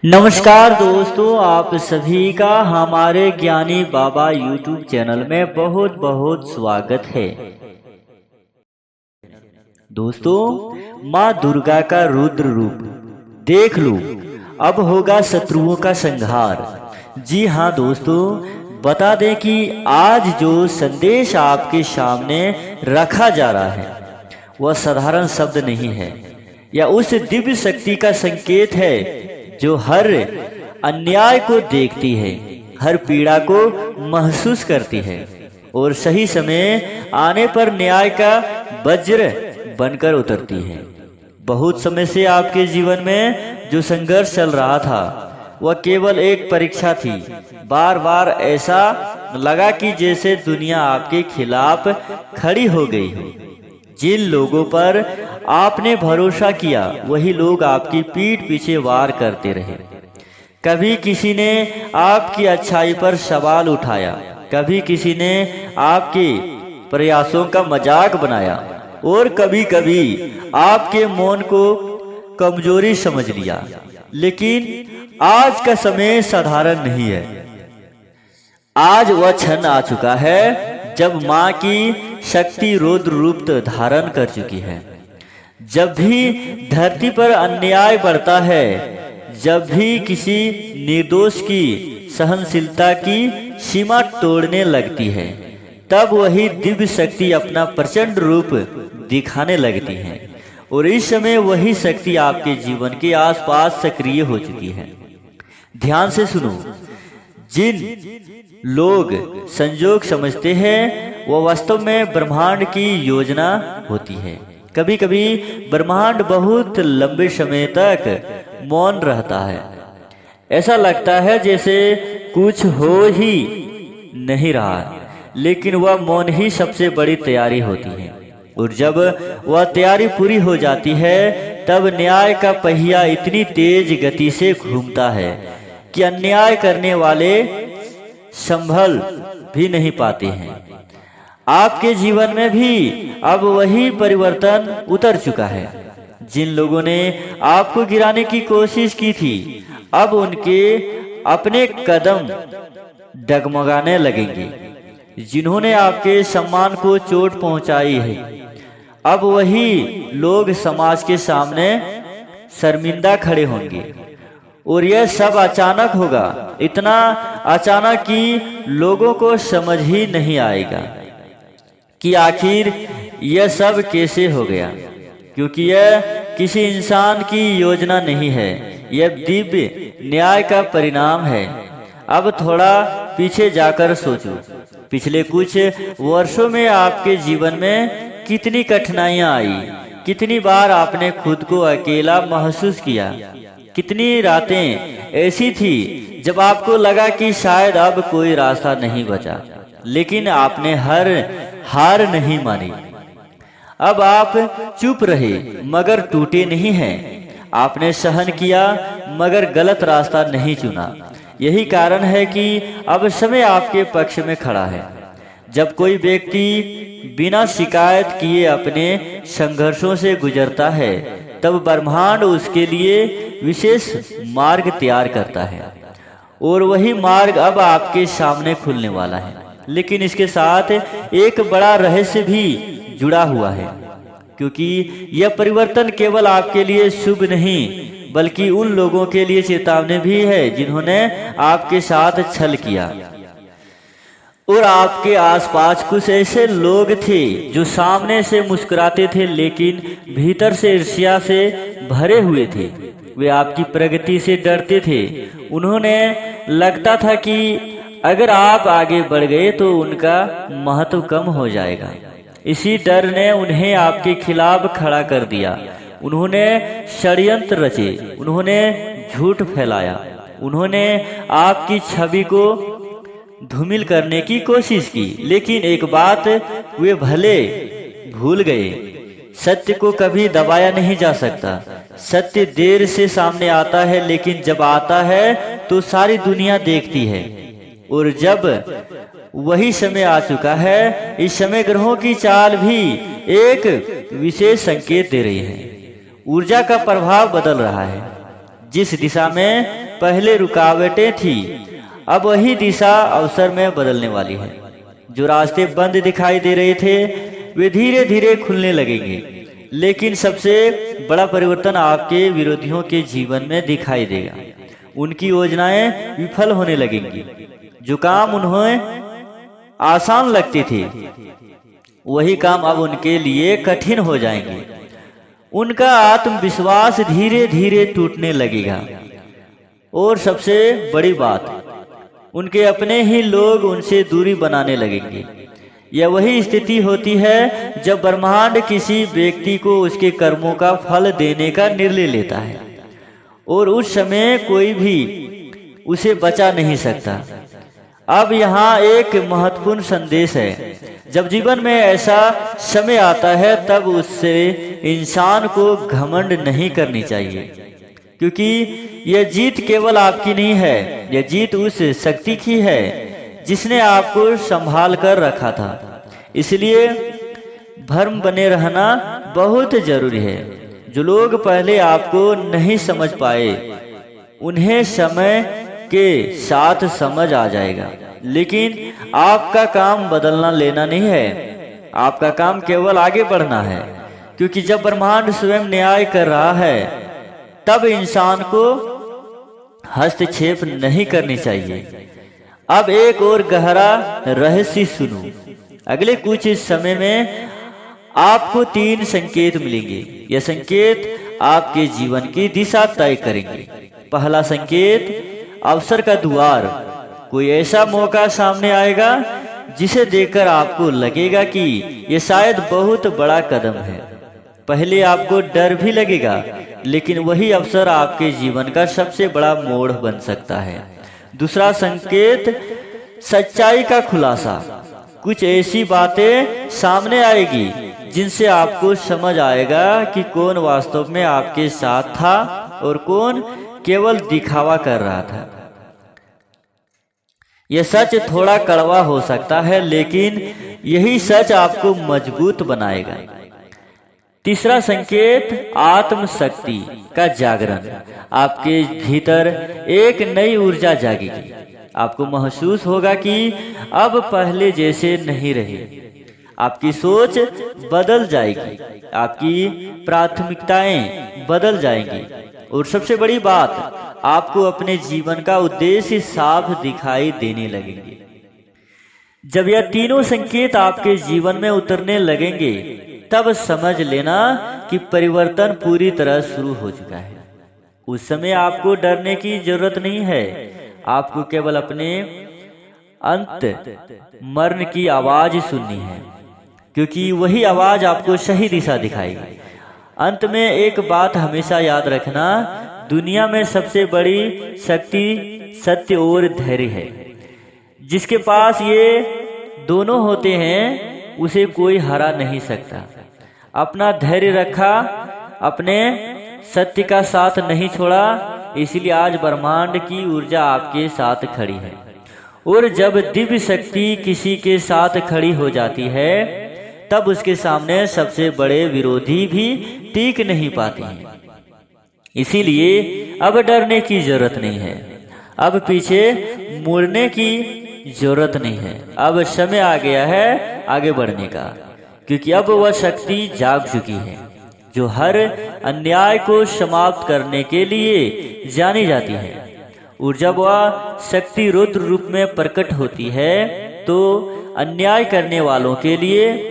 नमस्कार दोस्तों, आप सभी का हमारे ज्ञानी बाबा YouTube चैनल में बहुत बहुत स्वागत है। दोस्तों, माँ दुर्गा का रुद्र रूप देख लो, अब होगा शत्रुओं का संहार। जी हाँ दोस्तों, बता दें कि आज जो संदेश आपके सामने रखा जा रहा है वह साधारण शब्द नहीं है, यह उस दिव्य शक्ति का संकेत है जो हर अन्याय को देखती है, हर पीड़ा को महसूस करती है और सही समय आने पर न्याय का वज्र बनकर उतरती है। बहुत समय से आपके जीवन में जो संघर्ष चल रहा था वह केवल एक परीक्षा थी। बार बार ऐसा लगा कि जैसे दुनिया आपके खिलाफ खड़ी हो गई हो। जिन लोगों पर आपने भरोसा किया वही लोग आपकी पीठ पीछे वार करते रहे। कभी किसी ने आपकी अच्छाई पर सवाल उठाया, कभी किसी ने आपके प्रयासों का मजाक बनाया और कभी कभी आपके मौन को कमजोरी समझ लिया। लेकिन आज का समय साधारण नहीं है। आज वह क्षण आ चुका है जब माँ की शक्ति रुद्र रूप धारण कर चुकी है। जब भी धरती पर अन्याय बढ़ता है, जब भी किसी निर्दोष की सहनशीलता की सीमा तोड़ने लगती है, तब वही दिव्य शक्ति अपना प्रचंड रूप दिखाने लगती है। और इस समय वही शक्ति आपके जीवन के आसपास सक्रिय हो चुकी है। ध्यान से सुनो, जिन लोग संजोग समझते हैं वो वास्तव में ब्रह्मांड की योजना होती है। कभी कभी ब्रह्मांड बहुत लंबे समय तक मौन रहता है। ऐसा लगता है जैसे कुछ हो ही नहीं रहा, लेकिन वह मौन ही सबसे बड़ी तैयारी होती है। और जब वह तैयारी पूरी हो जाती है तब न्याय का पहिया इतनी तेज गति से घूमता है कि अन्याय करने वाले संभल भी नहीं पाते हैं। आपके जीवन में भी अब वही परिवर्तन उतर चुका है। जिन लोगों ने आपको गिराने की कोशिश की थी, अब उनके अपने कदम डगमगाने लगेंगे। जिन्होंने आपके सम्मान को चोट पहुंचाई है, अब वही लोग समाज के सामने शर्मिंदा खड़े होंगे। और यह सब अचानक होगा, इतना अचानक कि लोगों को समझ ही नहीं आएगा कि आखिर यह सब कैसे हो गया। क्योंकि यह किसी इंसान की योजना नहीं है, यह दिव्य न्याय का परिणाम है। अब थोड़ा पीछे जाकर सोचो, पिछले कुछ वर्षों में आपके जीवन में कितनी कठिनाइयां आई, कितनी बार आपने खुद को अकेला महसूस किया, कितनी रातें ऐसी थी जब आपको लगा कि शायद अब कोई रास्ता नहीं बचा, लेकिन आपने हार नहीं मानी। अब आप चुप रहे मगर टूटे नहीं हैं। आपने सहन किया मगर गलत रास्ता नहीं चुना। यही कारण है कि अब समय आपके पक्ष में खड़ा है। जब कोई व्यक्ति बिना शिकायत किए अपने संघर्षों से गुजरता है, तब ब्रह्मांड उसके लिए विशेष मार्ग तैयार करता है। और वही मार्ग अब आपके सामने खुलने वाला है। लेकिन इसके साथ एक बड़ा रहस्य भी जुड़ा हुआ है, क्योंकि यह परिवर्तन केवल आपके लिए शुभ नहीं बल्कि उन लोगों के लिए चेतावनी भी है जिन्होंने आपके साथ छल किया। और आपके आसपास कुछ ऐसे लोग थे जो सामने से मुस्कुराते थे लेकिन भीतर से ईर्ष्या से भरे हुए थे। वे आपकी प्रगति से डरते थे। उन्होंने लगता था कि अगर आप आगे बढ़ गए तो उनका महत्व कम हो जाएगा। इसी डर ने उन्हें आपके खिलाफ खड़ा कर दिया। उन्होंने षड्यंत्र रचे, उन्होंने झूठ फैलाया, उन्होंने आपकी छवि को धूमिल करने की कोशिश की। लेकिन एक बात वे भले भूल गए, सत्य को कभी दबाया नहीं जा सकता। सत्य देर से सामने आता है, लेकिन जब आता है तो सारी दुनिया देखती है। और जब वही समय आ चुका है, इस समय ग्रहों की चाल भी एक विशेष संकेत दे रही है। ऊर्जा का प्रभाव बदल रहा है। जिस दिशा में पहले रुकावटें थी, अब वही दिशा अवसर में बदलने वाली है। जो रास्ते बंद दिखाई दे रहे थे वे धीरे धीरे खुलने लगेंगे। लेकिन सबसे बड़ा परिवर्तन आपके विरोधियों के जीवन में दिखाई देगा। उनकी योजनाएं विफल होने लगेंगी। जो काम उन्हें आसान लगते थे वही काम अब उनके लिए कठिन हो जाएंगे। उनका आत्मविश्वास धीरे धीरे टूटने लगेगा। और सबसे बड़ी बात, उनके अपने ही लोग उनसे दूरी बनाने लगेंगे। यह वही स्थिति होती है जब ब्रह्मांड किसी व्यक्ति को उसके कर्मों का फल देने का निर्णय लेता है और उस समय कोई भी उसे बचा नहीं सकता। अब यहाँ एक महत्वपूर्ण संदेश है। जब जीवन में ऐसा समय आता है तब उससे इंसान को घमंड नहीं करनी चाहिए, क्योंकि यह जीत केवल आपकी नहीं है, यह जीत उस शक्ति की है जिसने आपको संभाल कर रखा था। इसलिए भ्रम बने रहना बहुत जरूरी है। जो लोग पहले आपको नहीं समझ पाए उन्हें समय के साथ समझ आ जाएगा। लेकिन आपका काम बदलना लेना नहीं है, आपका काम केवल आगे बढ़ना है, क्योंकि जब ब्रह्मांड स्वयं न्याय कर रहा है तब इंसान को हस्तक्षेप नहीं करनी चाहिए। अब एक और गहरा रहस्य सुनो। अगले कुछ समय में आपको 3 संकेत मिलेंगे। यह संकेत आपके जीवन की दिशा तय करेंगे। पहला संकेत, अवसर का द्वार। कोई ऐसा मौका सामने आएगा जिसे देखकर आपको लगेगा कि यह शायद बहुत बड़ा कदम है। पहले आपको डर भी लगेगा, लेकिन वही अवसर आपके जीवन का सबसे बड़ा मोड़ बन सकता है। दूसरा संकेत, सच्चाई का खुलासा। कुछ ऐसी बातें सामने आएगी जिनसे आपको समझ आएगा कि कौन वास्तव में आपके साथ था और कौन केवल दिखावा कर रहा था। यह सच थोड़ा कड़वा हो सकता है, लेकिन यही सच आपको मजबूत बनाएगा। तीसरा संकेत, आत्मशक्ति का जागरण। आपके भीतर एक नई ऊर्जा जागेगी। आपको महसूस होगा कि अब पहले जैसे नहीं रहे। आपकी सोच बदल जाएगी, आपकी प्राथमिकताएं बदल जाएंगी और सबसे बड़ी बात, आपको अपने जीवन का उद्देश्य साफ दिखाई देने लगेंगे। जब यह तीनों संकेत आपके जीवन में उतरने लगेंगे तब समझ लेना कि परिवर्तन पूरी तरह शुरू हो चुका है। उस समय आपको डरने की जरूरत नहीं है। आपको केवल अपने अंत मरण की आवाज सुननी है, क्योंकि वही आवाज आपको सही दिशा दिखाएगी। अंत में एक बात हमेशा याद रखना, दुनिया में सबसे बड़ी शक्ति सत्य और धैर्य है। जिसके पास ये दोनों होते हैं उसे कोई हरा नहीं सकता। अपना धैर्य रखा, अपने सत्य का साथ नहीं छोड़ा, इसलिए आज ब्रह्मांड की ऊर्जा आपके साथ खड़ी है। और जब दिव्य शक्ति किसी के साथ खड़ी हो जाती है तब उसके सामने सबसे बड़े विरोधी भी टीक नहीं पाते हैं। इसीलिए अब डरने की जरूरत नहीं है, अब पीछे मुड़ने की जरूरत नहीं है। अब समय आ गया है आगे बढ़ने का, क्योंकि अब वह शक्ति जाग चुकी है जो हर अन्याय को समाप्त करने के लिए जानी जाती है। और जब वह शक्ति रुद्र रूप में प्रकट होती है तो अन्याय करने वालों के लिए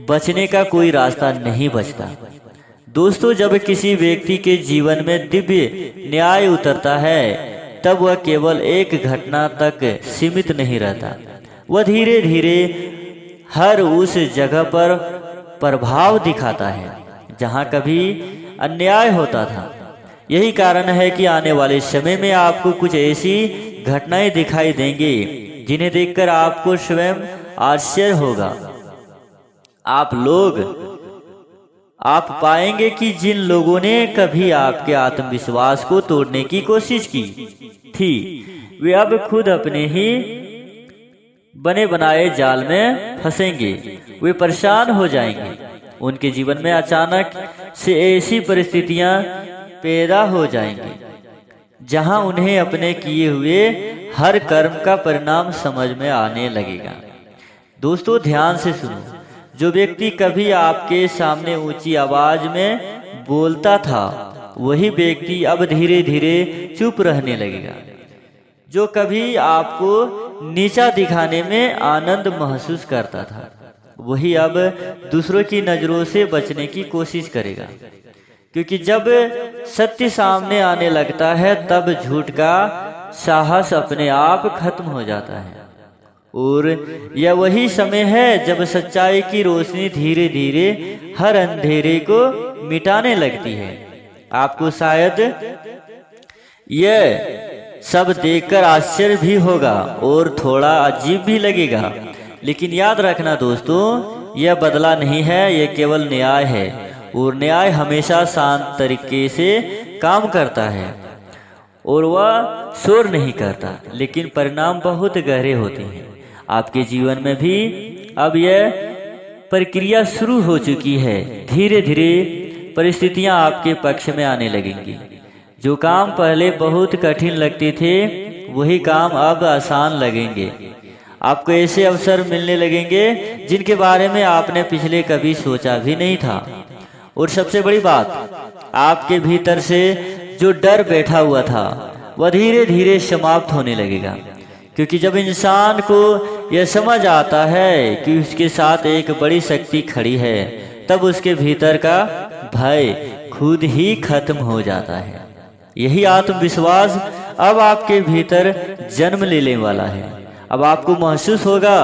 बचने का कोई रास्ता नहीं बचता। दोस्तों, जब किसी व्यक्ति के जीवन में दिव्य न्याय उतरता है तब वह केवल एक घटना तक सीमित नहीं रहता। वह धीरे धीरे हर उस जगह पर प्रभाव दिखाता है जहां कभी अन्याय होता था। यही कारण है कि आने वाले समय में आपको कुछ ऐसी घटनाएं दिखाई देंगी जिन्हें देखकर आपको स्वयं आश्चर्य होगा। आप पाएंगे कि जिन लोगों ने कभी आपके आत्मविश्वास को तोड़ने की कोशिश की थी वे अब खुद अपने ही बने बनाए जाल में फंसेंगे। वे परेशान हो जाएंगे। उनके जीवन में अचानक से ऐसी परिस्थितियां पैदा हो जाएंगी जहां उन्हें अपने किए हुए हर कर्म का परिणाम समझ में आने लगेगा। दोस्तों ध्यान से सुनो, जो व्यक्ति कभी आपके सामने ऊंची आवाज में बोलता था, वही व्यक्ति अब धीरे धीरे चुप रहने लगेगा। जो कभी आपको नीचा दिखाने में आनंद महसूस करता था, वही अब दूसरों की नजरों से बचने की कोशिश करेगा। क्योंकि जब सत्य सामने आने लगता है, तब झूठ का साहस अपने आप खत्म हो जाता है। और यह वही समय है जब सच्चाई की रोशनी धीरे धीरे हर अंधेरे को मिटाने लगती है। आपको शायद यह सब देखकर आश्चर्य भी होगा और थोड़ा अजीब भी लगेगा, लेकिन याद रखना दोस्तों, यह बदला नहीं है, यह केवल न्याय है। और न्याय हमेशा शांत तरीके से काम करता है और वह शोर नहीं करता, लेकिन परिणाम बहुत गहरे होते हैं। आपके जीवन में भी अब यह प्रक्रिया शुरू हो चुकी है। धीरे धीरे परिस्थितियां आपके पक्ष में आने लगेंगी। जो काम पहले बहुत कठिन लगते थे, वही काम अब आसान लगेंगे। आपको ऐसे अवसर मिलने लगेंगे जिनके बारे में आपने पिछले कभी सोचा भी नहीं था। और सबसे बड़ी बात, आपके भीतर से जो डर बैठा हुआ था, वह धीरे धीरे समाप्त होने लगेगा। क्योंकि जब इंसान को यह समझ आता है कि उसके साथ एक बड़ी शक्ति खड़ी है, तब उसके भीतर का भय खुद ही खत्म हो जाता है। यही आत्मविश्वास अब आपके भीतर जन्म लेने वाला है। अब आपको महसूस होगा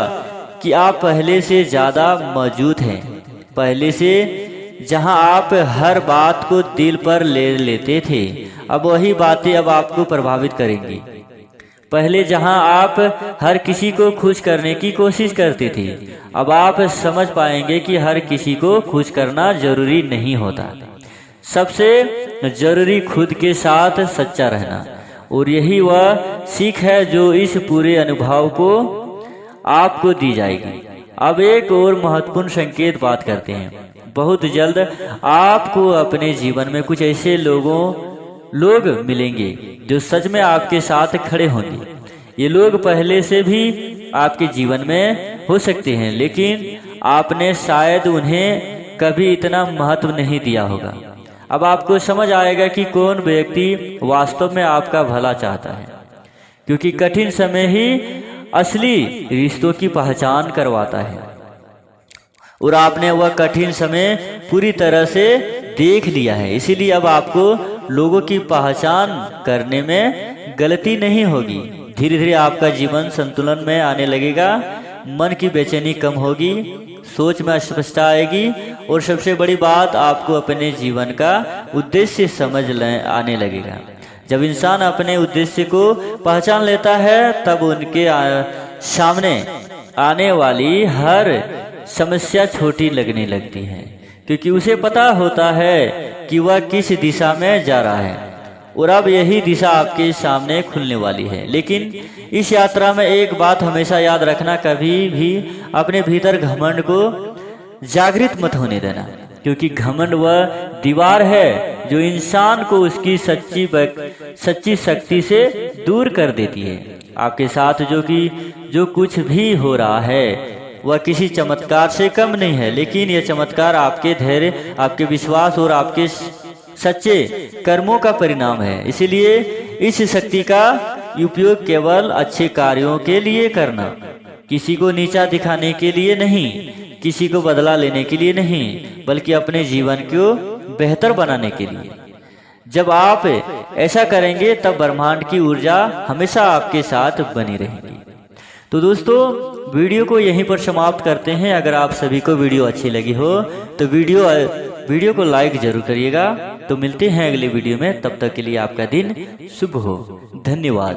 कि आप पहले से ज्यादा मौजूद हैं। पहले से जहां आप हर बात को दिल पर ले लेते थे, अब वही बातें अब आपको प्रभावित करेंगी। पहले जहां आप हर किसी को खुश करने की कोशिश करते थे, अब आप समझ पाएंगे कि हर किसी को खुश करना जरूरी नहीं होता। सबसे जरूरी खुद के साथ सच्चा रहना। और यही वह सीख है जो इस पूरे अनुभव को आपको दी जाएगी। अब एक और महत्वपूर्ण संकेत बात करते हैं। बहुत जल्द आपको अपने जीवन में कुछ ऐसे लोग मिलेंगे जो सच में आपके साथ खड़े होंगे। ये लोग पहले से भी आपके जीवन में हो सकते हैं, लेकिन आपने शायद उन्हें कभी इतना महत्व नहीं दिया होगा। अब आपको समझ आएगा कि कौन व्यक्ति वास्तव में आपका भला चाहता है, क्योंकि कठिन समय ही असली रिश्तों की पहचान करवाता है। और आपने वह कठिन समय पूरी तरह से देख लिया है, इसीलिए अब आपको लोगों की पहचान करने में गलती नहीं होगी। धीरे धीरे आपका जीवन संतुलन में आने लगेगा, मन की बेचैनी कम होगी, सोच में स्पष्टता आएगी, और सबसे बड़ी बात, आपको अपने जीवन का उद्देश्य समझ आने लगेगा। जब इंसान अपने उद्देश्य को पहचान लेता है, तब उनके सामने आने वाली हर समस्या छोटी लगने लगती है, क्योंकि उसे पता होता है कि वह किस दिशा में जा रहा है। और अब यही दिशा आपके सामने खुलने वाली है। लेकिन इस यात्रा में एक बात हमेशा याद रखना, कभी भी अपने भीतर घमंड को जागृत मत होने देना, क्योंकि घमंड वह दीवार है जो इंसान को उसकी सच्ची शक्ति से दूर कर देती है। आपके साथ जो कुछ भी हो रहा है, वह किसी चमत्कार से कम नहीं है, लेकिन यह चमत्कार आपके धैर्य, आपके विश्वास और आपके सच्चे कर्मों का परिणाम है। इसीलिए इस शक्ति का उपयोग केवल अच्छे कार्यों के लिए करना, किसी को नीचा दिखाने के लिए नहीं, किसी को बदला लेने के लिए नहीं, बल्कि अपने जीवन को बेहतर बनाने के लिए। जब आप ऐसा करेंगे, तब ब्रह्मांड की ऊर्जा हमेशा आपके साथ बनी रहेगी। तो दोस्तों, वीडियो को यहीं पर समाप्त करते हैं। अगर आप सभी को वीडियो अच्छी लगी हो तो वीडियो को लाइक जरूर करिएगा। तो मिलते हैं अगले वीडियो में, तब तक के लिए आपका दिन शुभ हो। धन्यवाद।